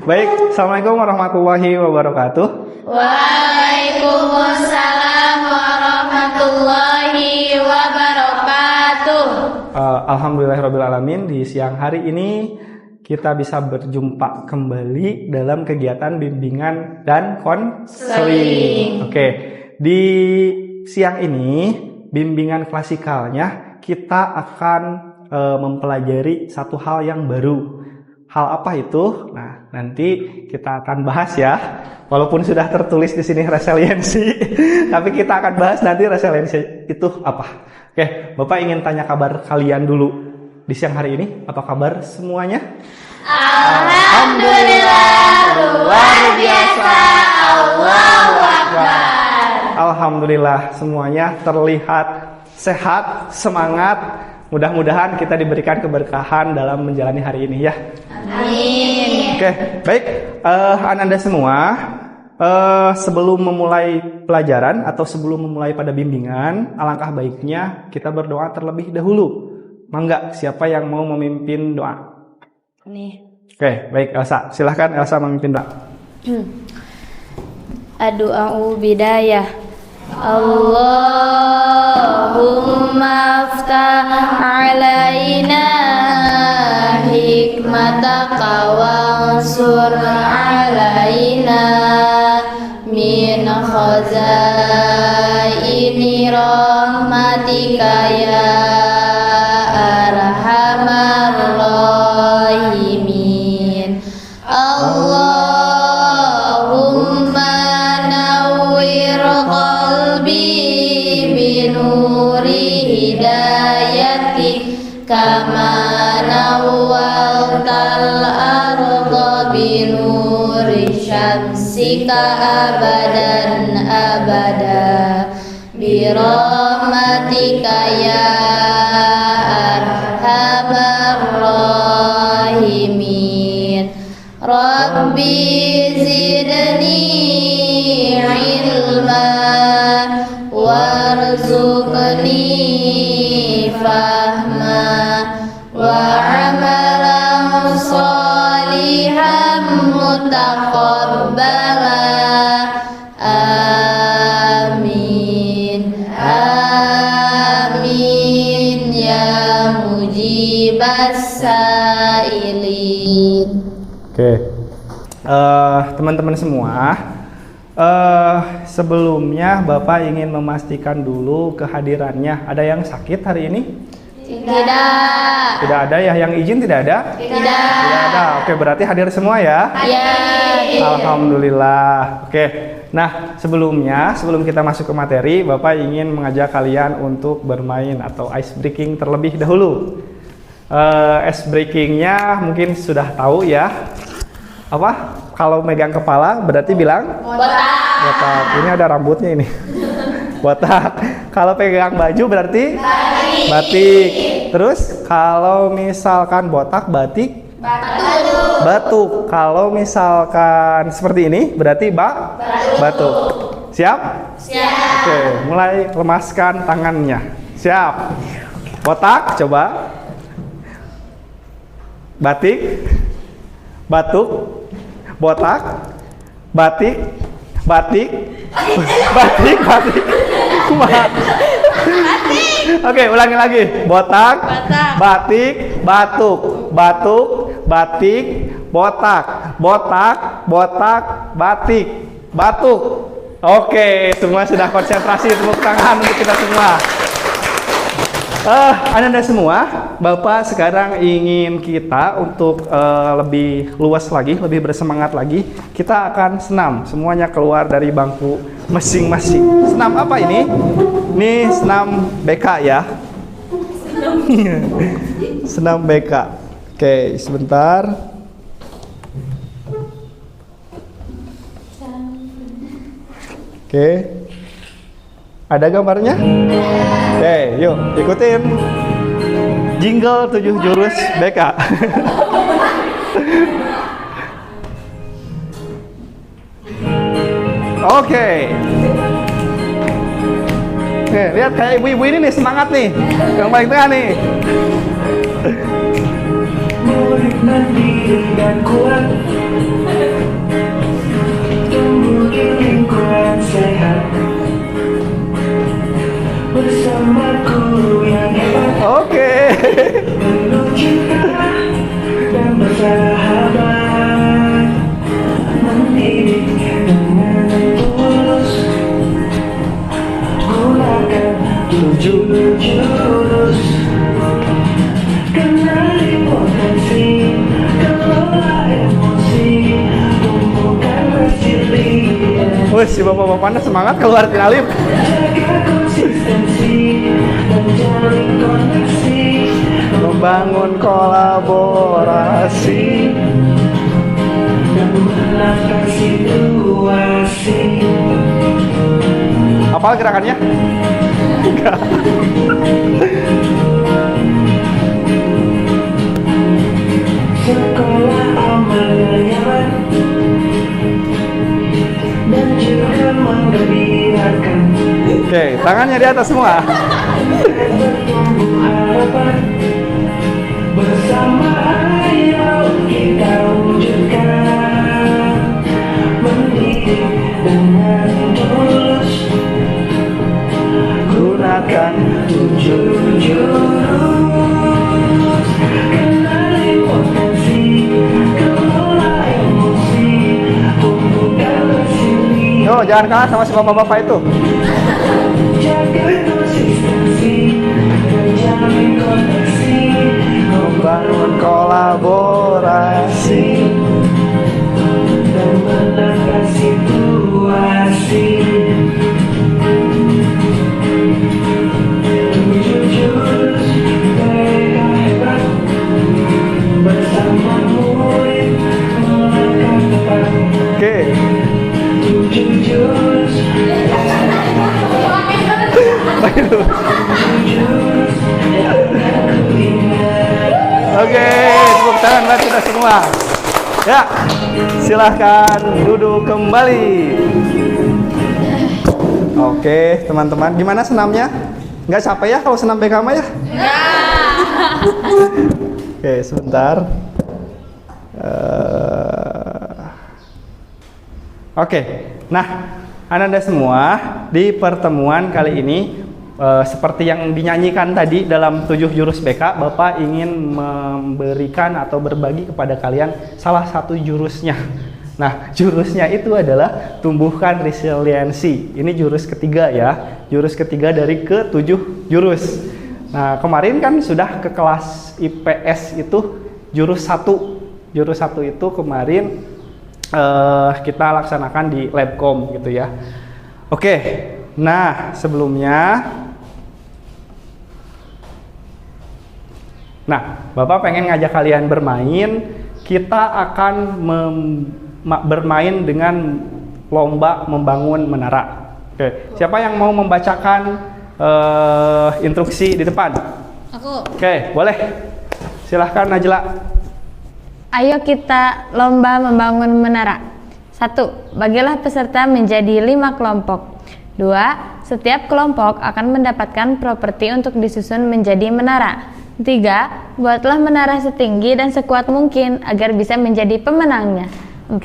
Baik, Assalamualaikum warahmatullahi wabarakatuh. Waalaikumsalam warahmatullahi wabarakatuh. Alhamdulillahirrabbilalamin, di siang hari ini kita bisa berjumpa kembali dalam kegiatan bimbingan dan konseling. Oke, di siang ini bimbingan klasikalnya kita akan mempelajari satu hal yang baru. Hal apa itu? Nah, nanti kita akan bahas ya. Walaupun sudah tertulis di sini resiliensi, tapi kita akan bahas nanti resiliensi itu apa. Oke, Bapak ingin tanya kabar kalian dulu di siang hari ini. Apa kabar semuanya? Alhamdulillah, luar biasa. Allahu Akbar. Alhamdulillah, semuanya terlihat sehat, semangat. Mudah-mudahan kita diberikan keberkahan dalam menjalani hari ini ya. Amin. Oke, baik. Anda semua, sebelum memulai pelajaran atau sebelum memulai pada bimbingan, alangkah baiknya kita berdoa terlebih dahulu. Mangga, siapa yang mau memimpin doa? Nih. Oke, baik Elsa. Silahkan Elsa memimpin doa. Adu'a'u bidayah. Allahumma aftah alaina hikmataka wansur alaina min khazaini rahmatika ya arhamar rahimin. Allahumma nawwir qalbi binuri hidayatik kama nawwaltal arda binuri syamsika abadan abada birahmatika ya arhamar rahimin. Rabbi zidni ilma warzuqni fahma wa amalan salihan mutaqabbala. Amin. Amin ya mujibas sailin. Oke, teman-teman semua, sebelumnya Bapak ingin memastikan dulu kehadirannya. Ada yang sakit hari ini? Tidak. Tidak ada ya? Yang izin tidak ada? Tidak. Tidak ada. Oke, berarti hadir semua ya? Ya. Alhamdulillah. Oke, nah sebelum kita masuk ke materi, Bapak ingin mengajak kalian untuk bermain atau ice breaking terlebih dahulu. Ice breakingnya mungkin sudah tahu ya. Apa? Kalau megang kepala berarti bilang? Botak. Botak. Ini ada rambutnya ini. Botak. Kalau pegang baju berarti? Batik. Batik. Terus kalau misalkan botak, batik? Batuk. Batuk. Kalau misalkan seperti ini berarti batuk. Siap? Siap. Oke, mulai lemaskan tangannya. Siap. Botak, coba. Batik. Batuk. Botak. Batik. Batik. Batik. Batik. Oke, ulangi lagi. Botak. Batik. Batuk. Batuk. Batik. Botak. Botak. Botak. Batik. Batuk. Oke, semua sudah konsentrasi. Tepuk tangan untuk kita semua. Anda semua, Bapak sekarang ingin kita untuk lebih luas lagi, lebih bersemangat lagi. Kita akan senam, semuanya keluar dari bangku masing-masing. Senam apa ini? Ini senam BK ya. Senam BK. Oke, sebentar. Oke. Ada gambarnya? Oke, yuk ikutin jingle 7 jurus BK. Oke. Nih, lihat kayak ibu-ibu ini nih semangat nih. Yang paling tengah nih. Murid mandiri dan kuat Wih, si bapak-bapaknya semangat keluar Alif. Membangun kolaborasi dan menangkan situasi. Apal gerakannya? Enggak. Sekolah aman nyaman dan juga menggembirakan. Oke, tangannya di atas semua. Bertumbuh harapan bersama, ayo kita wujudkan. Mendidik dengan tulus, gunakan 7 jurus. Kenali potensi, kelola emosi, tumbuhkan resili. Yo, jangan kalah sama si bapak-bapak itu. Jaga konsistensi, terjalin koneksi, membangun kolaborasi dan menangkan situasi. Jurus mereka hebat, bersama murid melangkah depan. Oke. 7 jurus. Oke, tepuk tangan buat kita semua. Ya, silahkan duduk kembali. Oke, teman-teman, gimana senamnya? Nggak capek ya kalau senam BK ya? Oke, sebentar. Oke, nah, Anda semua di pertemuan kali ini seperti yang dinyanyikan tadi dalam 7 jurus BK, Bapak ingin memberikan atau berbagi kepada kalian salah satu jurusnya. Nah, jurusnya itu adalah tumbuhkan resiliensi. Ini jurus ketiga ya, jurus ketiga dari ke-7 jurus. Nah, kemarin kan sudah ke kelas IPS itu jurus 1. Jurus 1 itu kemarin kita laksanakan di Labcom gitu ya. Oke, nah sebelumnya, Bapak pengen ngajak kalian bermain. Kita akan bermain dengan lomba membangun menara. Oke, siapa yang mau membacakan instruksi di depan? Aku. Oke, boleh. Silahkan Najla. Ayo kita lomba membangun menara. 1. Bagilah peserta menjadi 5 kelompok. 2. Setiap kelompok akan mendapatkan properti untuk disusun menjadi menara. 3. Buatlah menara setinggi dan sekuat mungkin agar bisa menjadi pemenangnya. 4.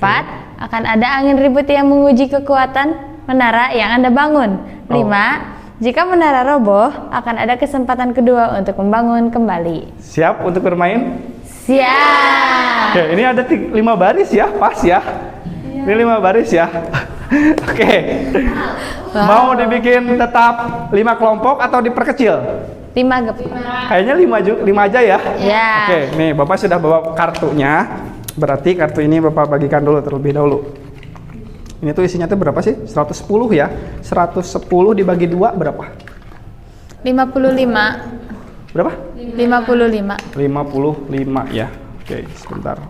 Akan ada angin ribut yang menguji kekuatan menara yang Anda bangun. 5. Jika menara roboh, akan ada kesempatan kedua untuk membangun kembali. Siap untuk bermain? Siap. Oke, ini ada 5 baris ya, pas ya. Ini 5 baris ya. Oke. Mau dibikin tetap 5 kelompok atau diperkecil? 5 gep. Kayaknya 5 aja ya. Ya. Oke, nih Bapak sudah bawa kartunya. Berarti kartu ini Bapak bagikan dulu terlebih dahulu. Ini tuh isinya tuh berapa sih? 110 ya. 110 dibagi 2 berapa? 55. Berapa? 55. 55 ya. Oke, sebentar.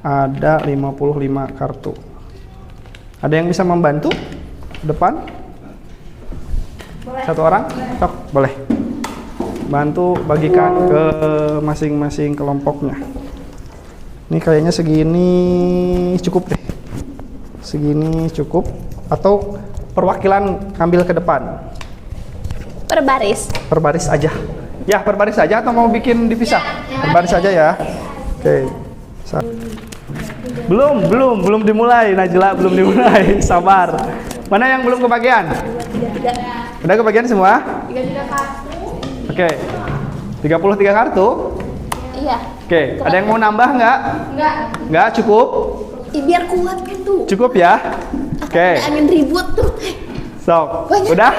Ada 55 kartu. Ada yang bisa membantu? Depan? Boleh. 1 orang? Sok, boleh. Bantu bagikan ke masing-masing kelompoknya. Ini kayaknya segini cukup deh. Segini cukup. Atau perwakilan ambil ke depan? Per baris. Per baris aja. Ya, per baris aja atau mau bikin dipisah? Per baris aja ya. Oke. Belum dimulai Najla, belum dimulai. Sabar. Mana yang belum kebagian? Udah kebagian semua? 33 kartu. Oke. 33 kartu? Iya. Oke, ada yang mau nambah nggak? Nggak, cukup? Biar kuat kan tuh. Cukup ya? Oke. Angin ribut tuh. Sok. Udah?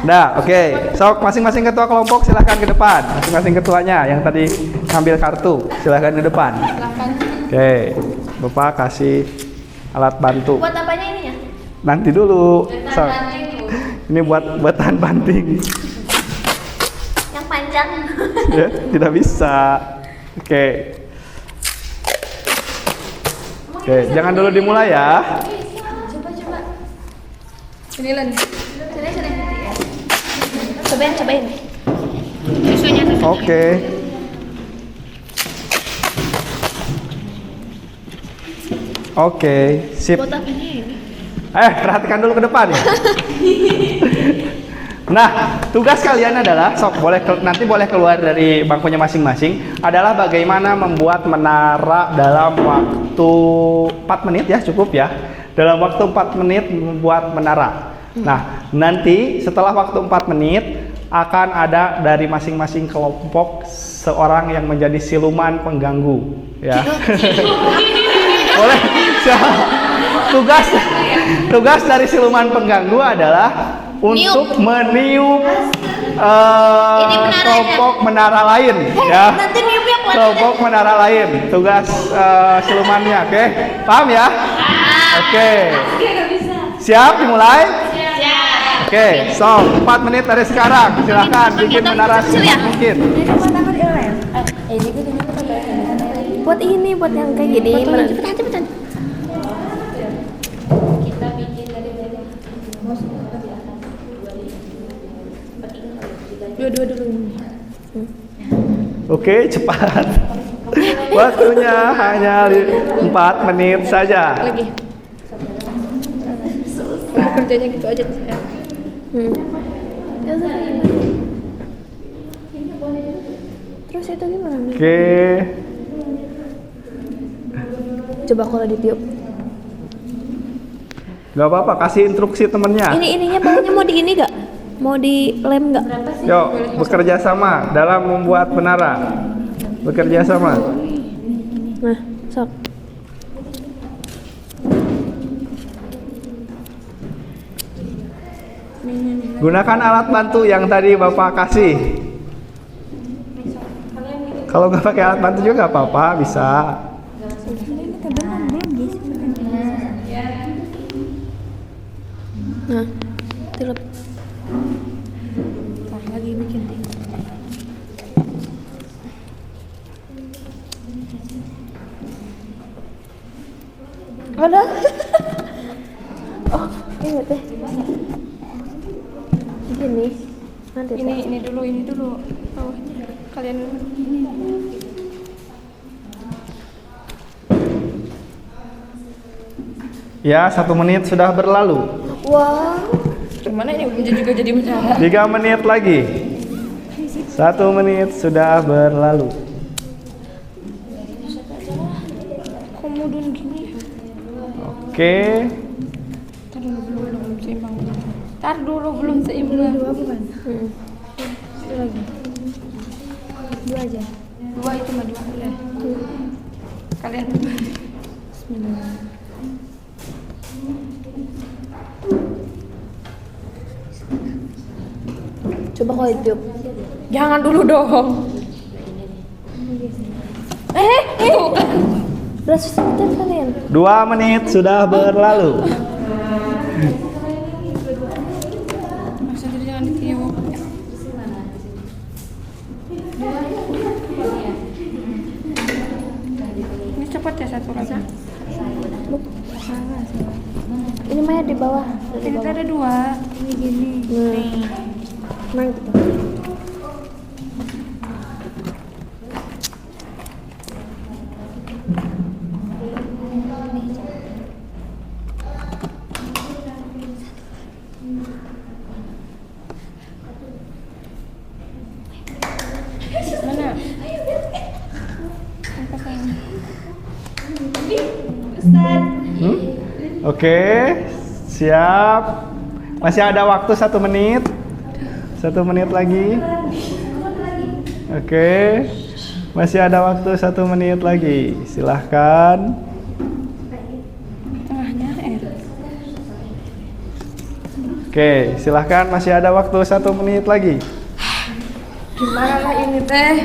Nah, oke. Sok, masing-masing ketua kelompok silahkan ke depan. Masing-masing ketuanya yang tadi ngambil kartu, silahkan ke depan. Oke, Bapak kasih alat bantu. Buat apanya ininya? Nanti dulu. So, ini buat tahan banting. Yang panjang. Ya, tidak bisa. Oke. Oke, jangan dulu dimulai ya. Coba. Sini Len. Sini. Cobain. Susunya. Oke. Oke, sip. Perhatikan dulu ke depan ya. Nah, tugas kalian adalah nanti boleh keluar dari bangkunya masing-masing, adalah bagaimana membuat menara dalam waktu 4 menit ya, cukup ya. Dalam waktu 4 menit membuat menara. Nah, nanti setelah waktu 4 menit akan ada dari masing-masing kelompok seorang yang menjadi siluman pengganggu ya. Boleh. Tugas dari siluman pengganggu adalah untuk meniup kelompok menara lain ya. Nanti niupnya buat Kelompok menara lain. Tugas silumannya, oke? Paham ya? Oke. Siap dimulai? Oke, so 4 menit dari sekarang. Silakan bikin menara secepat mungkin. buat ini, buat yang kayak gini. Cepetan. Dua dulu. Oke, cepat. Waktunya hanya 4 menit saja. Lagi. Kerjanya gitu aja ya. Terus itu gimana nih? Oke. Coba kalau ditiup. Gak apa-apa, kasih instruksi temennya. Ininya bawahnya mau di ini gak? Mau dilem gak? Yuk, bekerja sama dalam membuat menara. Bekerja sama. Nah, sok. Gunakan alat bantu yang tadi Bapak kasih. Kalau nggak pakai alat bantu juga nggak apa-apa, bisa. Nah, tiup. Lagi bikin. Ada. Oh, ini teh. Gini. Nanti Ini dulu bawahnya. Kalian dulu. Ya, 1 menit sudah berlalu. Wow. Gimana ini juga jadi menara? 3 menit lagi. 1 menit sudah berlalu. Kok mudun gini? Oke. Tar dulu belum seimbang. Dua bukan? Lagi. Dua aja. Dua itu mah dua ya. Kalian dulu. Bismillah. Coba kalau ditiup. Jangan dulu dong. Udah sebentar kalian. 2 menit sudah berlalu. Maksudnya jangan ditiup. Ini cepat ya satu rasa. Ini Maya di bawah. Ini ada dua. Ini gini. Nah gitu. Mana? Oke, siap. Masih ada waktu 1 menit. 1 menit lagi. Oke, masih ada waktu 1 menit lagi. Silahkan. Tengahnya Oke, silahkan. Masih ada waktu 1 menit lagi. Gimana lah ini teh?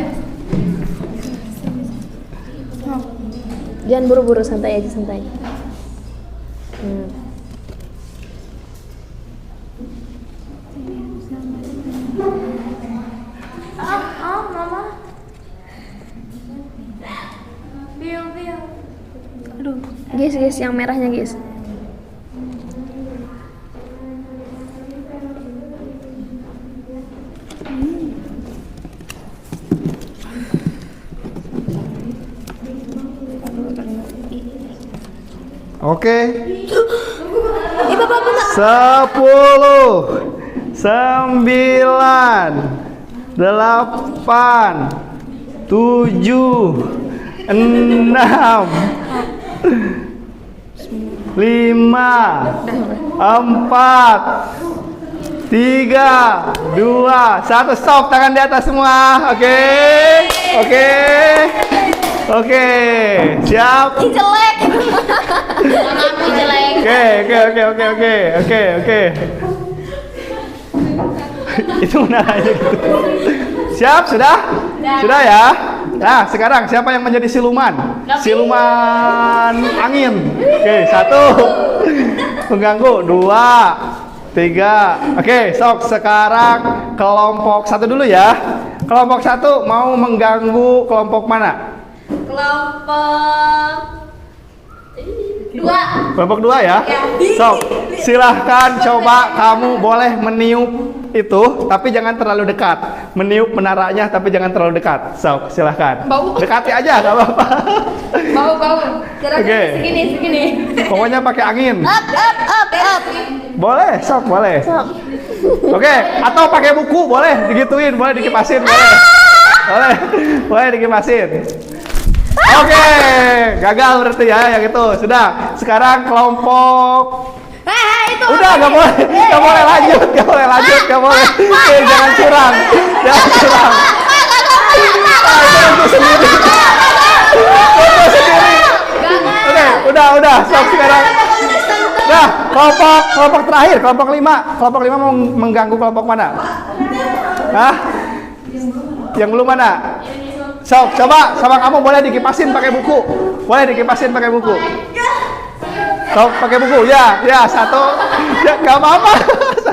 Jangan buru-buru, santai aja, santai. Aduh, guys, yang merahnya guys. Oke. 10, 9, 8, 7, 6, 5, 4, 3, 2, 1. Stop, tangan di atas semua. Oke, siap. Jelek. Oke. Itu menaranya gitu. Siap, sudah? Sudah ya? Nah, sekarang siapa yang menjadi siluman? Siluman angin. Oke, 1. Mengganggu. 2, 3. Oke, sok sekarang kelompok 1 dulu ya. Kelompok 1 mau mengganggu kelompok mana? Kelompok 2 ya? Sok, silahkan coba kamu boleh meniup itu, tapi jangan terlalu dekat. Meniup menaranya, tapi jangan terlalu dekat. Sok, silahkan. Dekati aja, gak apa-apa. Bau. Oke. Segini. Pokoknya pakai angin. Up. Boleh, sok, boleh. Oke, atau pakai buku, boleh digituin, boleh dikipasin, boleh dikipasin. Oke, gagal berarti ya yang itu. Sudah. Sekarang kelompok. Udah, nggak boleh lanjut. Jangan curang. Itu sendiri. Oke, udah. Stop sekarang. Nah, kelompok terakhir, kelompok 5. Kelompok 5 mau mengganggu kelompok mana? Hah? Yang belum mana? Sok, coba sama kamu boleh dikipasin pakai buku. Sok, pakai buku. Ya, 1. Ya, enggak apa-apa.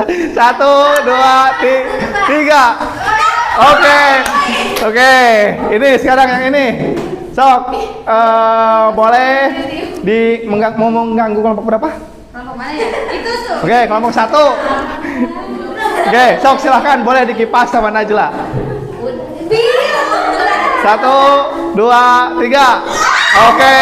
1, 2, 3. Oke. Ini sekarang yang ini. Sok, boleh mau mengganggu kelompok berapa? Kelompok mana ya? Itu tuh. Oke, kelompok 1. Oke, sok silahkan boleh dikipas sama Najla. 1, 2, 3. Oke.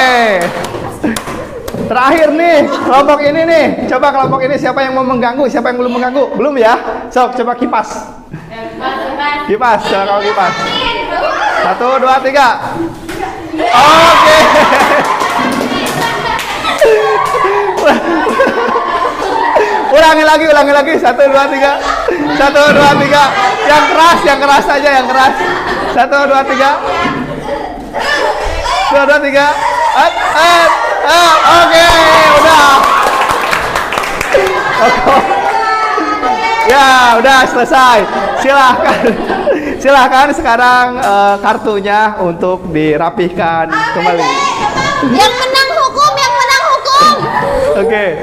Terakhir nih, kelompok ini nih. Coba kelompok ini siapa yang mau mengganggu, siapa yang belum mengganggu? Belum ya? Sok, coba kipas. Coba kamu kipas. 1, 2, 3. Oke. Ulangi lagi. 1, 2, 3. Yang keras aja, yang keras. 1, 2, 3. 2, 3. Oke, udah. Ya, udah selesai. Silahkan sekarang kartunya untuk dirapihkan kembali. Yang menang hukum. Oke.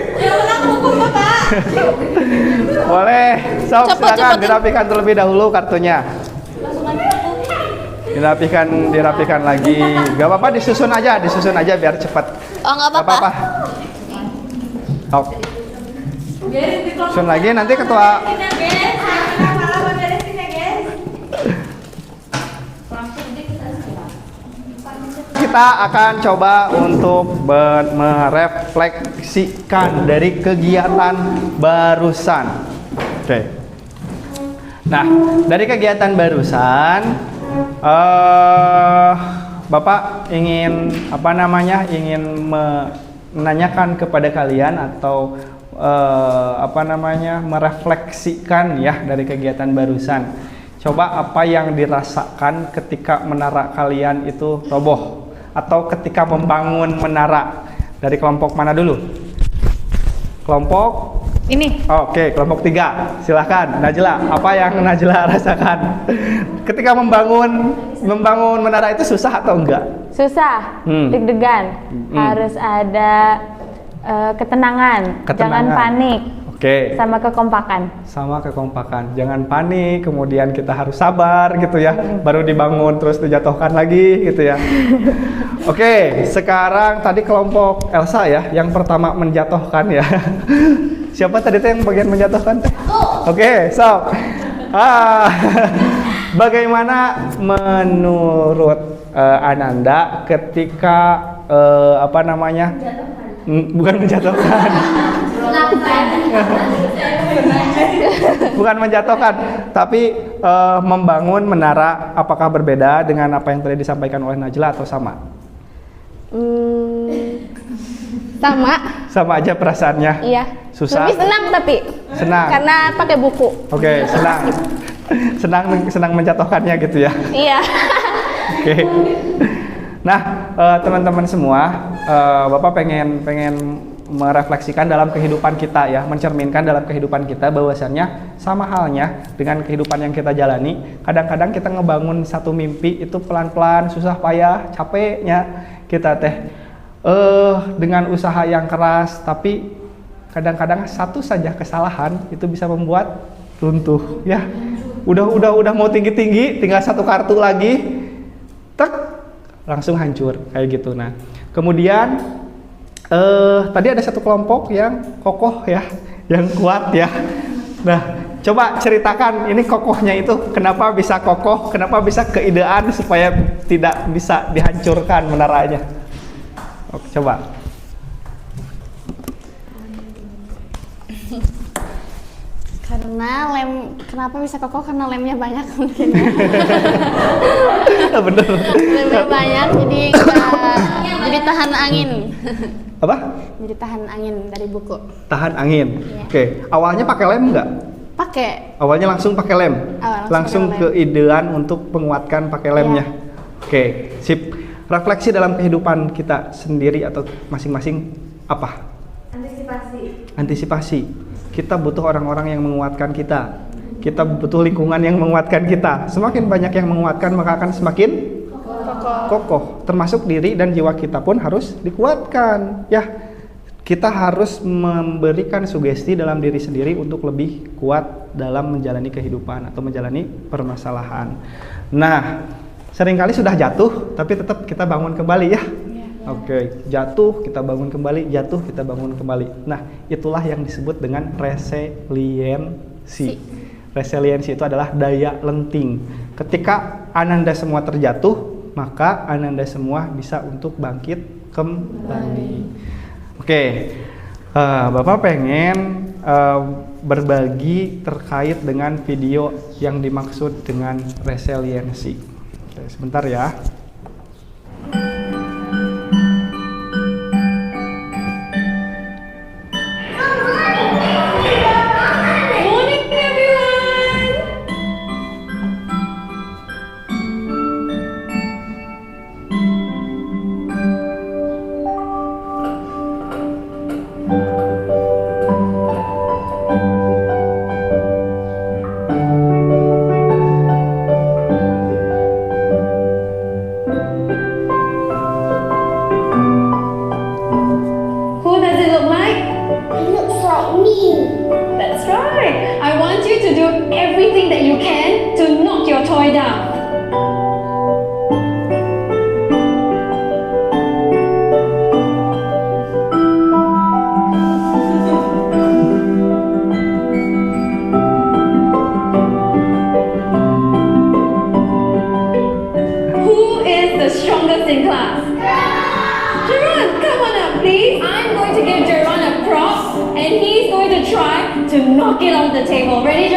Boleh, silakan dirapihkan terlebih dahulu kartunya. Dirapihkan lagi. Gak apa-apa, disusun aja biar cepat. Oh, nggak apa-apa. Oke. Susun lagi nanti ketua. Kita akan coba untuk merefleksikan dari kegiatan barusan. Oke. Nah, dari kegiatan barusan, Bapak ingin menanyakan kepada kalian atau merefleksikan ya dari kegiatan barusan. Coba apa yang dirasakan ketika menara kalian itu roboh atau ketika membangun menara. Dari kelompok mana dulu? Kelompok ini. Oke, kelompok 3. Silahkan Najla, apa yang Najla rasakan ketika membangun menara itu susah atau enggak? Susah, deg-degan. Harus ada ketenangan, jangan panik. Oke. Sama kekompakan. Sama kekompakan. Jangan panik, kemudian kita harus sabar gitu ya. Baru dibangun terus dijatuhkan lagi gitu ya. Oke, sekarang tadi kelompok Elsa ya, yang pertama menjatuhkan ya. Siapa tadi tuh yang bagian menjatuhkan? Oke, so. Bagaimana menurut Ananda ketika bukan menjatuhkan. Bukan menjatuhkan, tapi membangun menara, apakah berbeda dengan apa yang tadi disampaikan oleh Najla atau sama? Sama. Sama aja perasaannya. Iya. Susah. Lebih senang tapi. Senang. Karena pakai buku. Oke, senang menjatuhkannya gitu ya. Iya. Oke. Nah, teman-teman semua, Bapak pengen merefleksikan dalam kehidupan kita ya, mencerminkan dalam kehidupan kita bahwasannya sama halnya dengan kehidupan yang kita jalani. Kadang-kadang kita ngebangun satu mimpi itu pelan-pelan, susah payah, capeknya kita dengan usaha yang keras, tapi kadang-kadang satu saja kesalahan itu bisa membuat runtuh ya. Udah mau tinggi-tinggi, tinggal satu kartu lagi, tek, langsung hancur kayak gitu. Nah, kemudian tadi ada satu kelompok yang kokoh ya, yang kuat ya. Nah, coba ceritakan ini kokohnya itu kenapa bisa kokoh, kenapa bisa keidean supaya tidak bisa dihancurkan menaranya. Oke, coba. Karena kenapa bisa kokoh? Karena lemnya banyak mungkin. Bener. Lemnya banyak, jadi tahan angin. Apa? Jadi tahan angin dari buku. Tahan angin. Iya. Oke, awalnya pakai lem nggak? Pakai. Awalnya langsung pakai lem. Langsung pakai lem. keidean untuk menguatkan pakai lemnya. Iya. Oke, sip. Refleksi dalam kehidupan kita sendiri atau masing-masing apa? Antisipasi. Kita butuh orang-orang yang menguatkan kita. Kita butuh lingkungan yang menguatkan kita. Semakin banyak yang menguatkan, maka akan semakin kokoh. Termasuk diri dan jiwa kita pun harus dikuatkan. Ya, kita harus memberikan sugesti dalam diri sendiri untuk lebih kuat dalam menjalani kehidupan atau menjalani permasalahan. Nah, seringkali sudah jatuh, tapi tetap kita bangun kembali ya. Oke, jatuh kita bangun kembali, jatuh kita bangun kembali. Nah, itulah yang disebut dengan resiliensi. Resiliensi itu adalah daya lenting. Ketika Ananda semua terjatuh, maka Ananda semua bisa untuk bangkit kembali. Oke, Bapak pengen berbagi terkait dengan video yang dimaksud dengan resiliensi. Oke, sebentar ya. Very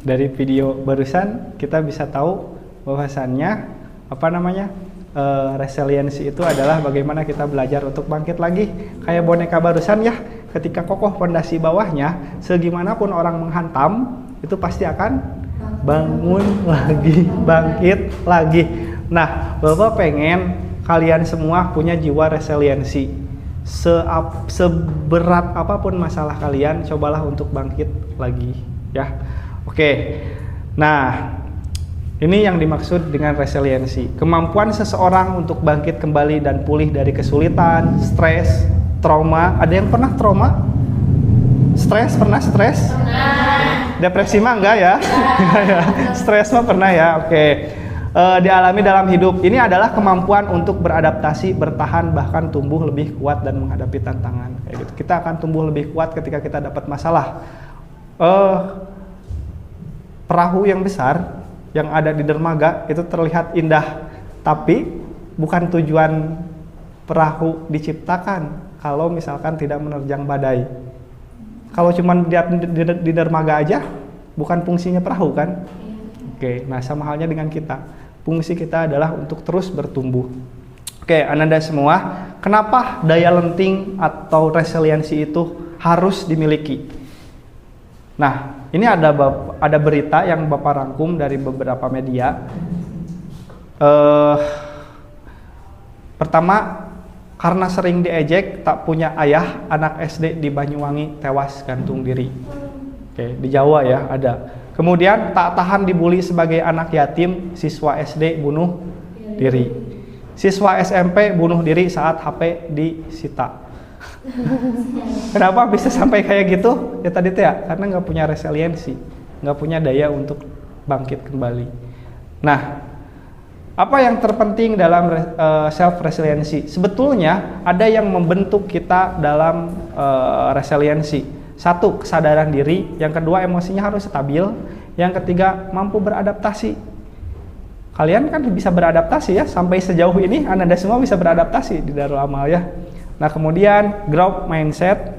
dari video barusan kita bisa tahu bahwasannya resiliensi itu adalah bagaimana kita belajar untuk bangkit lagi. Kayak boneka barusan ya, ketika kokoh fondasi bawahnya, segimanapun orang menghantam itu pasti akan bangun lagi, bangkit lagi. Nah, Bapak pengen kalian semua punya jiwa resiliensi. Seberat apapun masalah kalian, cobalah untuk bangkit lagi ya. Oke. Nah, ini yang dimaksud dengan resiliensi. Kemampuan seseorang untuk bangkit kembali dan pulih dari kesulitan, stres, trauma. Ada yang pernah trauma? Stres? Pernah stres? Pernah. Depresi mah enggak ya? Stres mah pernah ya. Oke. Dialami dalam hidup. Ini adalah kemampuan untuk beradaptasi, bertahan, bahkan tumbuh lebih kuat dan menghadapi tantangan. Kayak gitu. Kita akan tumbuh lebih kuat ketika kita dapat masalah. Perahu yang besar yang ada di dermaga itu terlihat indah, tapi bukan tujuan perahu diciptakan kalau misalkan tidak menerjang badai. Kalau cuma di dermaga aja, bukan fungsinya perahu kan? Oke, nah sama halnya dengan kita. Fungsi kita adalah untuk terus bertumbuh. Oke, Ananda semua, kenapa daya lenting atau resiliensi itu harus dimiliki? Nah, ini ada berita yang Bapak rangkum dari beberapa media. Pertama, karena sering diejek, tak punya ayah, anak SD di Banyuwangi tewas gantung diri. Oke, di Jawa ya ada. Kemudian tak tahan dibully sebagai anak yatim, siswa SD bunuh diri. Siswa SMP bunuh diri saat HP disita. Kenapa bisa sampai kayak gitu? Ya tadi ya, karena nggak punya resiliensi, nggak punya daya untuk bangkit kembali. Nah, apa yang terpenting dalam self resiliensi? Sebetulnya ada yang membentuk kita dalam resiliensi. Satu, kesadaran diri. Yang kedua, emosinya harus stabil. Yang ketiga, mampu beradaptasi. Kalian kan bisa beradaptasi ya, sampai sejauh ini Anda semua bisa beradaptasi di Darul Amal ya. Nah, kemudian growth mindset,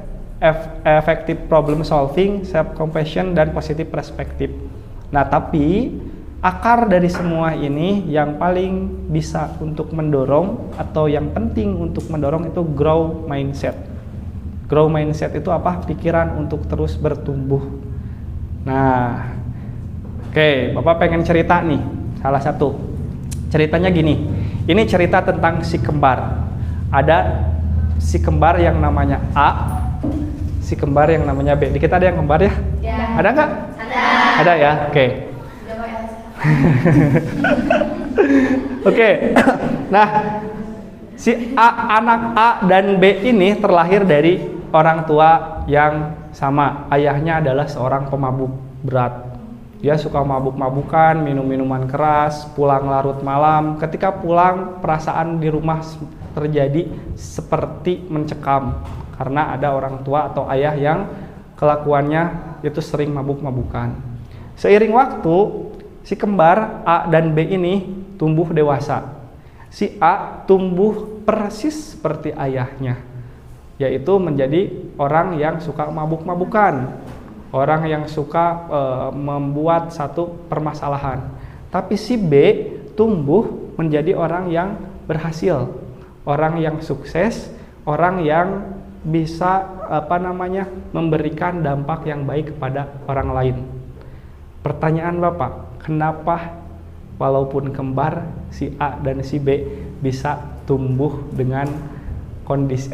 effective problem solving, self compassion, dan positive perspective. Nah, tapi akar dari semua ini yang paling bisa untuk mendorong atau yang penting untuk mendorong itu growth mindset. Growth mindset itu apa? Pikiran untuk terus bertumbuh. Nah, oke, Bapak pengen cerita nih, salah satu. Ceritanya gini, ini cerita tentang si kembar. Ada si kembar yang namanya A, si kembar yang namanya B. Di kita ada yang kembar ya? Ya. Ada nggak? Ada. Ada ya? Oke. Oke. Nah, si A, anak A dan B ini terlahir dari orang tua yang sama. Ayahnya adalah seorang pemabuk berat. Dia suka mabuk-mabukan, minum minuman keras, pulang larut malam. Ketika pulang, perasaan di rumah terjadi seperti mencekam karena ada orang tua atau ayah yang kelakuannya itu sering mabuk-mabukan. Seiring waktu, si kembar A dan B ini tumbuh dewasa. Si A tumbuh persis seperti ayahnya, yaitu menjadi orang yang suka mabuk-mabukan, orang yang suka membuat satu permasalahan. Tapi si B tumbuh menjadi orang yang berhasil, orang yang sukses, orang yang bisa memberikan dampak yang baik kepada orang lain. Pertanyaan Bapak, kenapa walaupun kembar si A dan si B bisa tumbuh dengan kondisi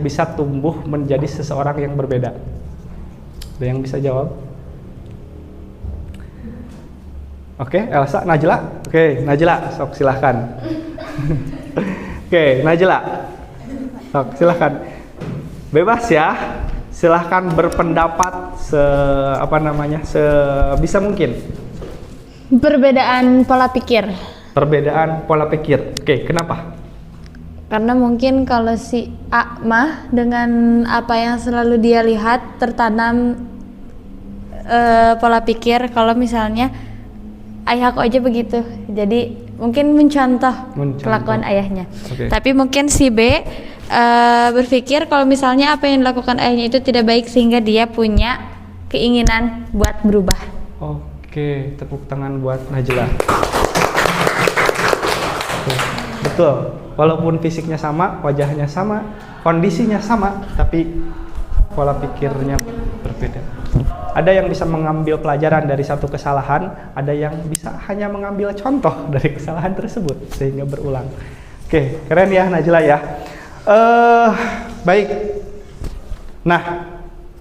bisa tumbuh menjadi seseorang yang berbeda? Ada yang bisa jawab? Oke, Elsa, Najla. Oke, Najla, sok silahkan. Oke, Najla, sok silahkan. Bebas ya, silahkan berpendapat sebisa mungkin. Perbedaan pola pikir. Perbedaan pola pikir. Oke, kenapa? Karena mungkin kalau si A mah dengan apa yang selalu dia lihat tertanam pola pikir kalau misalnya ayahku aja begitu, jadi mungkin mencontoh kelakuan ayahnya. Okay. Tapi mungkin si B berpikir kalau misalnya apa yang dilakukan ayahnya itu tidak baik sehingga dia punya keinginan buat berubah. Oke, tepuk tangan buat Najla. Betul, walaupun fisiknya sama, wajahnya sama, kondisinya sama, tapi pola pikirnya berbeda. Ada yang bisa mengambil pelajaran dari satu kesalahan, ada yang bisa hanya mengambil contoh dari kesalahan tersebut sehingga berulang. Oke, keren ya Najla ya. Baik. Nah,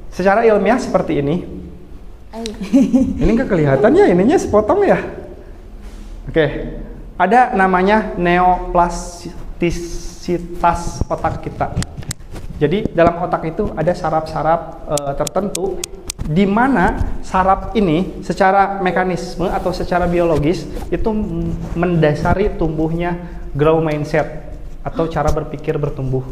secara ilmiah seperti ini. Ini nggak kelihatan ya, ininya sepotong ya. Oke, ada namanya neoplastisitas otak kita. Jadi dalam otak itu ada saraf-saraf tertentu di mana saraf ini secara mekanisme atau secara biologis itu mendasari tumbuhnya growth mindset atau cara berpikir bertumbuh.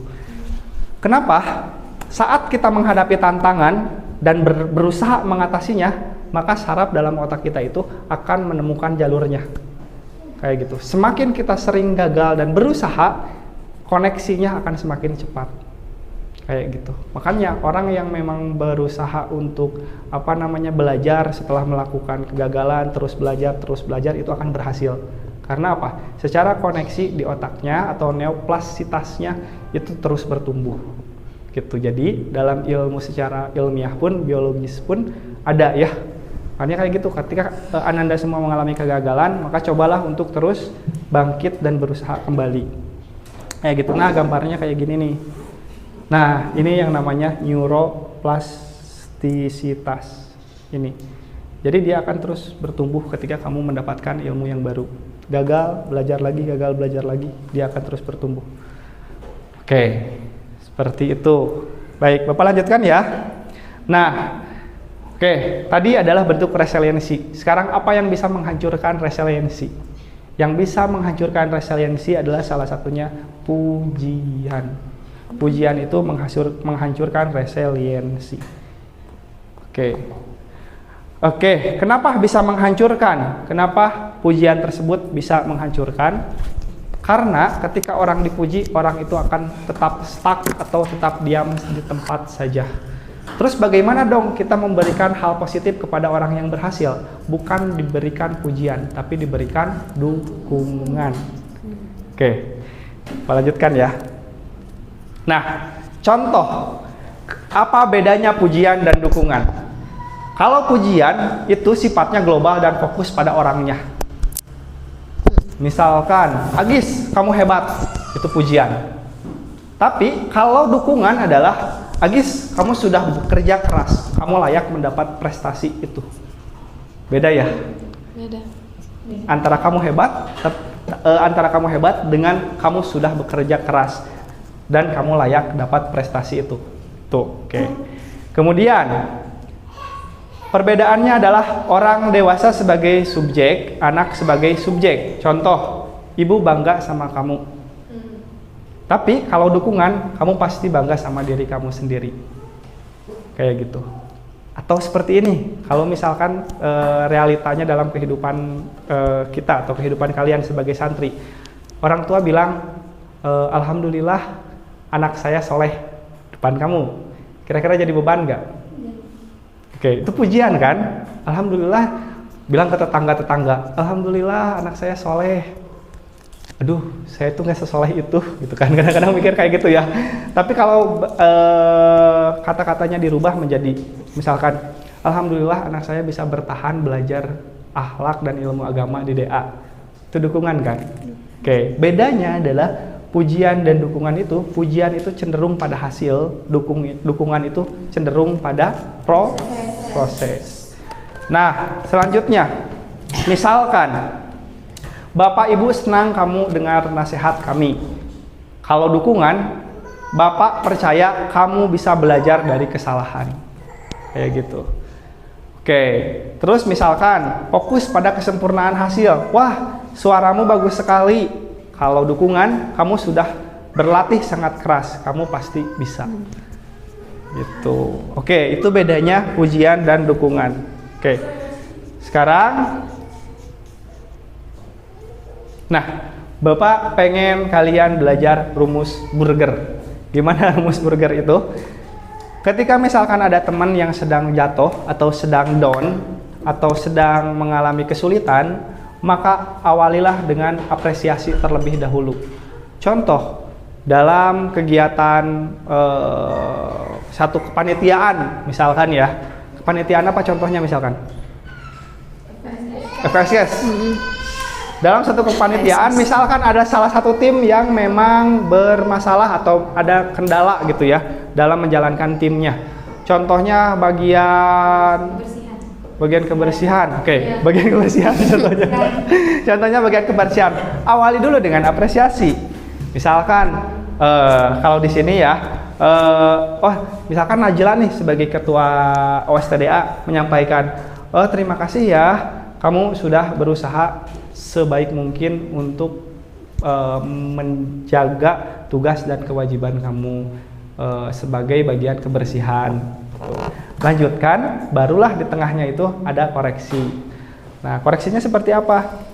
Kenapa? Saat kita menghadapi tantangan dan berusaha mengatasinya, maka saraf dalam otak kita itu akan menemukan jalurnya. Kayak gitu. Semakin kita sering gagal dan berusaha, koneksinya akan semakin cepat. Kayak gitu. Makanya orang yang memang berusaha untuk belajar setelah melakukan kegagalan, terus belajar itu akan berhasil. Karena apa? Secara koneksi di otaknya atau neoplastisitasnya itu terus bertumbuh. Gitu. Jadi dalam ilmu secara ilmiah pun, biologis pun ada ya. Makanya kayak gitu, ketika Ananda semua mengalami kegagalan, maka cobalah untuk terus bangkit dan berusaha kembali. Kayak gitu. Nah, gambarnya kayak gini nih. Nah, ini yang namanya neuroplastisitas ini. Jadi dia akan terus bertumbuh ketika kamu mendapatkan ilmu yang baru. Gagal, belajar lagi, dia akan terus bertumbuh. Oke, seperti itu. Baik, Bapak lanjutkan ya. Nah, oke, tadi adalah bentuk resiliensi. Sekarang apa yang bisa menghancurkan resiliensi? Yang bisa menghancurkan resiliensi adalah salah satunya pujian. Pujian itu menghancurkan resiliensi. Oke, kenapa bisa menghancurkan? Kenapa pujian tersebut bisa menghancurkan? Karena ketika orang dipuji, orang itu akan tetap stuck atau tetap diam di tempat saja. Terus bagaimana dong kita memberikan hal positif kepada orang yang berhasil? Bukan diberikan pujian, tapi diberikan dukungan. Oke, kita lanjutkan ya. Nah, contoh, apa bedanya pujian dan dukungan? Kalau pujian itu sifatnya global dan fokus pada orangnya. Misalkan, Agis, kamu hebat, itu pujian. Tapi kalau dukungan adalah, Agis, kamu sudah bekerja keras, kamu layak mendapat prestasi itu. Beda ya? Beda. Antara kamu hebat dengan kamu sudah bekerja keras dan kamu layak dapat prestasi itu. Tuh, oke. Kemudian perbedaannya adalah orang dewasa sebagai subjek, anak sebagai subjek. Contoh, ibu bangga sama kamu. Tapi kalau dukungan, kamu pasti bangga sama diri kamu sendiri. Kayak gitu. Atau seperti ini, kalau misalkan realitanya dalam kehidupan kita atau kehidupan kalian sebagai santri. Orang tua bilang, alhamdulillah anak saya soleh depan kamu. Kira-kira jadi beban nggak? Oke, itu pujian kan? Alhamdulillah, bilang ke tetangga-tetangga, alhamdulillah anak saya soleh. Aduh, saya tuh nggak sesoleh itu, gitu kan? Kadang-kadang mikir kayak gitu ya. Tapi kalau kata-katanya dirubah menjadi, misalkan, alhamdulillah anak saya bisa bertahan belajar akhlak dan ilmu agama di DA. Itu dukungan kan? Oke, bedanya adalah pujian dan dukungan itu, pujian itu cenderung pada hasil, dukungan itu cenderung pada proses. Nah, selanjutnya, misalkan Bapak Ibu senang kamu dengar nasihat kami. Kalau dukungan, Bapak percaya kamu bisa belajar dari kesalahan. Kayak gitu. Oke, terus misalkan fokus pada kesempurnaan hasil. Wah, suaramu bagus sekali. Kalau dukungan, kamu sudah berlatih sangat keras, kamu pasti bisa. Gitu. Oke, itu bedanya pujian dan dukungan. Oke. Sekarang, nah, Bapak pengen kalian belajar rumus burger. Gimana rumus burger itu? Ketika misalkan ada teman yang sedang jatuh atau sedang down, atau sedang mengalami kesulitan, maka awalilah dengan apresiasi terlebih dahulu. Contoh, dalam kegiatan satu kepanitiaan, misalkan ya, kepanitiaan apa contohnya misalkan? FKSS. Dalam satu kepanitiaan, misalkan ada salah satu tim yang memang bermasalah atau ada kendala gitu ya dalam menjalankan timnya. Contohnya bagian kebersihan. Oke, bagian kebersihan contohnya. Contohnya bagian kebersihan. Awali dulu dengan apresiasi. Misalkan kalau di sini ya, misalkan Najla nih sebagai ketua OSTDA menyampaikan, terima kasih ya, kamu sudah berusaha sebaik mungkin untuk menjaga tugas dan kewajiban kamu sebagai bagian kebersihan. Lanjutkan, barulah di tengahnya itu ada koreksi. Nah, koreksinya seperti apa?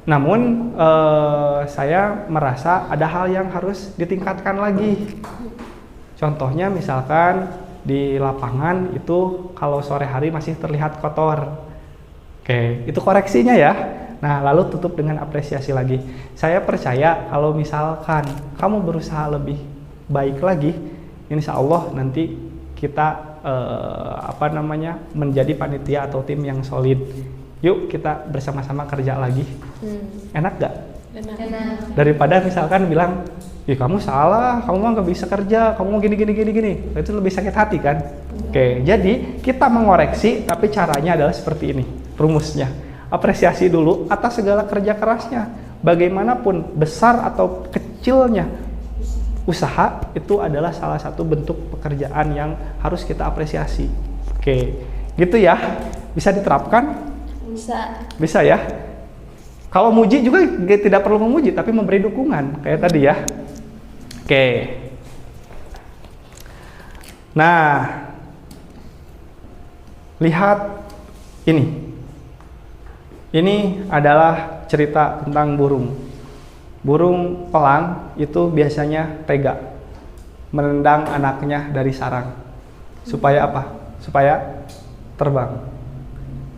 Namun saya merasa ada hal yang harus ditingkatkan lagi. Contohnya misalkan di lapangan itu kalau sore hari masih terlihat kotor. Oke, itu koreksinya ya. Nah, lalu tutup dengan apresiasi lagi. Saya percaya kalau misalkan kamu berusaha lebih baik lagi, insya Allah nanti kita menjadi panitia atau tim yang solid. Yuk kita bersama-sama kerja lagi. Enak gak? Enak. Daripada misalkan bilang, ih kamu salah, kamu mah nggak bisa kerja, kamu mau gini. Itu lebih sakit hati kan? Oke, jadi kita mengoreksi, tapi caranya adalah seperti ini. Rumusnya, apresiasi dulu atas segala kerja kerasnya. Bagaimanapun besar atau kecilnya usaha, itu adalah salah satu bentuk pekerjaan yang harus kita apresiasi. Oke, gitu ya. Bisa diterapkan? Bisa ya. Kalau muji juga tidak perlu memuji, tapi memberi dukungan kayak tadi ya. Oke. Nah, lihat ini. Ini adalah cerita tentang burung. Burung elang itu biasanya tega menendang anaknya dari sarang. Supaya apa? Supaya terbang.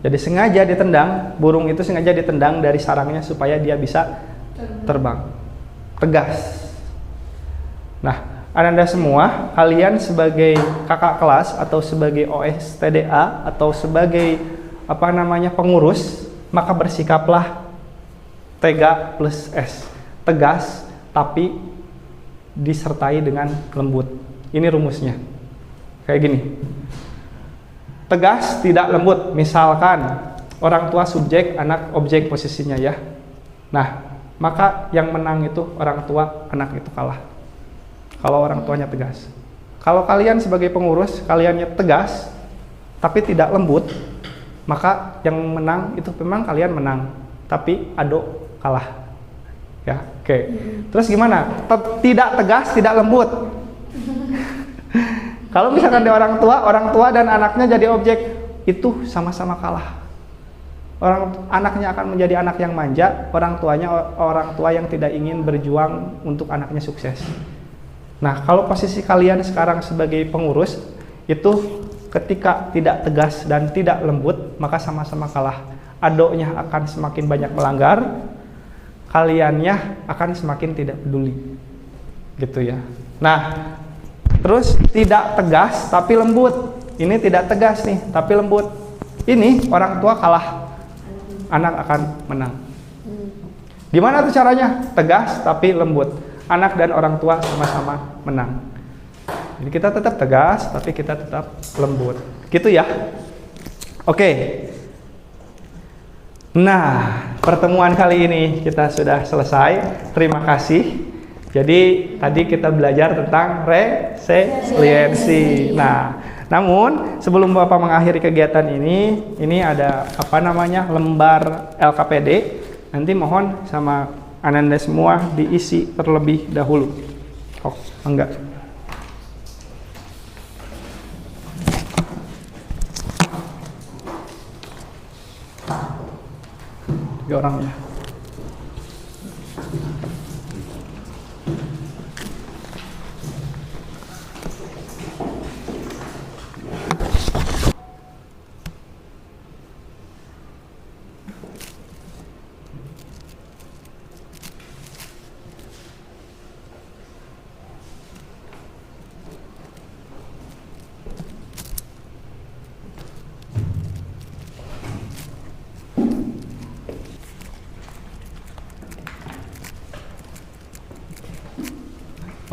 Jadi sengaja ditendang, burung itu sengaja ditendang dari sarangnya supaya dia bisa terbang. Tegas. Nah, Anda semua, kalian sebagai kakak kelas atau sebagai OSTDA atau sebagai pengurus, maka bersikaplah tega plus S. Tegas tapi disertai dengan lembut. Ini rumusnya. Kayak gini. Tegas tidak lembut. Misalkan orang tua subjek, anak objek posisinya ya. Nah, maka yang menang itu orang tua, anak itu kalah. Kalau orang tuanya tegas. Kalau kalian sebagai pengurus, kaliannya tegas tapi tidak lembut, maka yang menang itu memang kalian menang, tapi ado kalah. Ya, oke. Terus gimana? Tidak tegas, tidak lembut. Kalau misalkan di orang tua dan anaknya jadi objek, itu sama-sama kalah. Anaknya akan menjadi anak yang manja, orang tuanya orang tua yang tidak ingin berjuang untuk anaknya sukses. Nah, kalau posisi kalian sekarang sebagai pengurus, itu ketika tidak tegas dan tidak lembut, maka sama-sama kalah. Adoknya akan semakin banyak melanggar, kaliannya akan semakin tidak peduli. Gitu ya. Nah, terus tidak tegas tapi lembut. Ini tidak tegas nih, tapi lembut. Ini orang tua kalah, anak akan menang. Gimana tuh caranya? Tegas tapi lembut. Anak dan orang tua sama-sama menang. Jadi kita tetap tegas, tapi kita tetap lembut. Gitu ya. Oke. Nah, pertemuan kali ini kita sudah selesai. Terima kasih. Jadi tadi kita belajar tentang resiliensi. Nah, namun sebelum Bapak mengakhiri kegiatan ini ada lembar LKPD. Nanti mohon sama Ananda semua diisi terlebih dahulu. Oh, enggak. Tiga orang ya.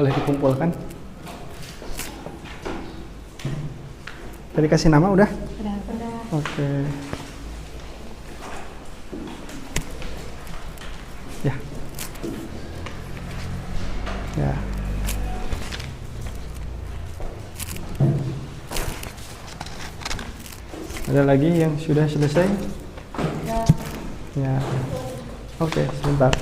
Boleh dikumpulkan. Tadi kasih nama udah? Udah. Oke. Ya. Ya. Ada lagi yang sudah selesai? Ya. Oke, sebentar.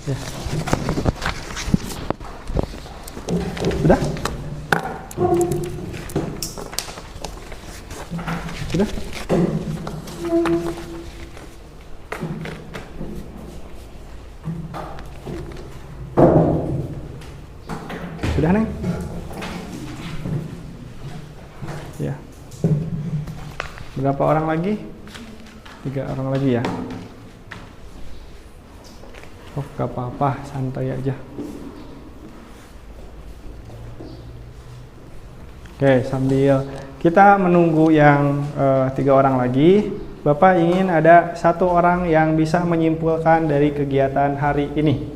Ya. Sudah? Sudah? Sudah, Neng? Ya. Berapa orang lagi? 3 orang lagi ya. Oh, gak apa-apa, santai aja. Oke, sambil kita menunggu yang 3 orang lagi, Bapak ingin ada 1 orang yang bisa menyimpulkan dari kegiatan hari ini.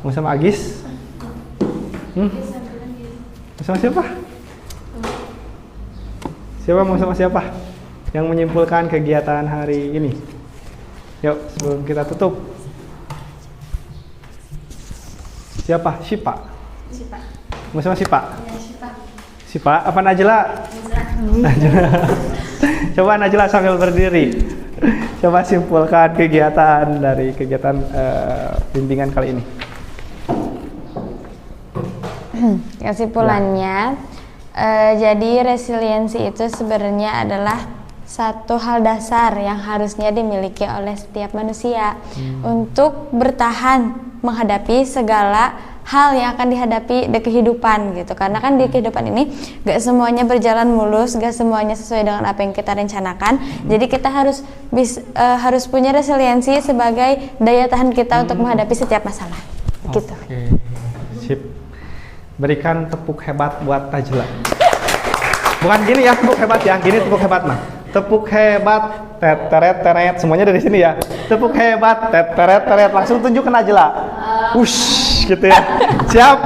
Mau sama Agis? Mau sama siapa? Siapa mau sama siapa? Yang menyimpulkan kegiatan hari ini? Yuk, sebelum kita tutup. Siapa? Sipa? Mau sama Sipa? Ya, Sipa. Sipa? Apa Najla? Najla. Coba Najla sambil berdiri. Coba simpulkan kegiatan dari kegiatan bimbingan kali ini. Kesimpulannya, jadi resiliensi itu sebenarnya adalah satu hal dasar yang harusnya dimiliki oleh setiap manusia untuk bertahan menghadapi segala hal yang akan dihadapi di kehidupan gitu. Karena kan di kehidupan ini gak semuanya berjalan mulus, gak semuanya sesuai dengan apa yang kita rencanakan. Jadi kita harus punya resiliensi sebagai daya tahan kita untuk menghadapi setiap masalah. Gitu. Oke, sip. Berikan tepuk hebat buat Najla. Bukan gini ya tepuk hebat ya, gini tepuk hebat mah. Tepuk hebat, teret teret, semuanya dari sini ya. Tepuk hebat, teret teret, langsung tunjuk ke Najla. Wush, gitu ya. Siap?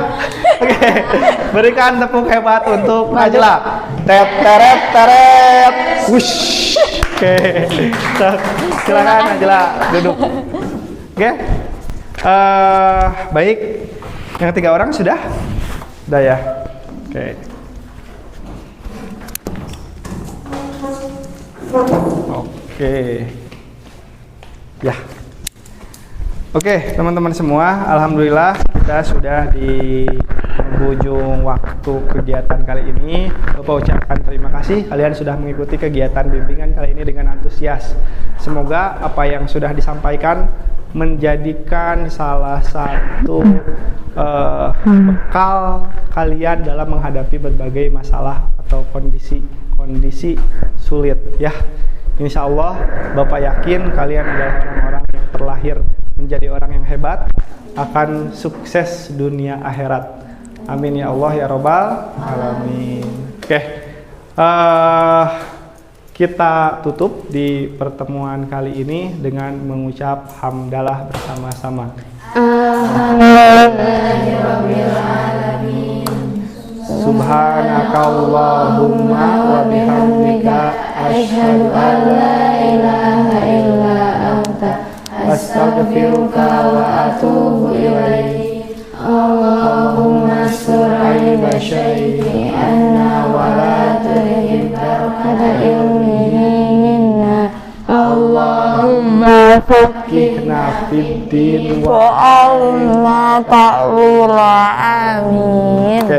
Oke. Berikan tepuk hebat untuk Najla. Teret teret, wush. Oke. Silakan Najla duduk. Oke. Baik. Yang 3 orang sudah? Udah ya. Oke. Oke. Ya. Oke, teman-teman semua, alhamdulillah kita sudah di penghujung waktu kegiatan kali ini. Bapak ucapkan terima kasih kalian sudah mengikuti kegiatan bimbingan kali ini dengan antusias. Semoga apa yang sudah disampaikan menjadikan salah satu bekal kalian dalam menghadapi berbagai masalah atau kondisi sulit ya. Insya Allah Bapak yakin kalian adalah orang-orang yang terlahir menjadi orang yang hebat, akan sukses dunia akhirat. Amin ya Allah ya Rabbal alamin. Oke, kita tutup di pertemuan kali ini dengan mengucap hamdalah bersama-sama. Subhanakallahumma wa bihamdika asyhadu an la ilaha illa anta astaghfiruka wa atubu ilaik. Allahumma astur aiba syai'i anna wa la turhib barakata ilmihi minna. Allahumma fakihna fid din wa alimna ta'wila. Amin. Oke,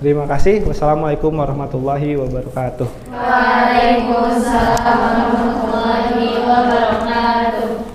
terima kasih. Wassalamualaikum warahmatullahi wabarakatuh. Waalaikumsalam warahmatullahi wabarakatuh.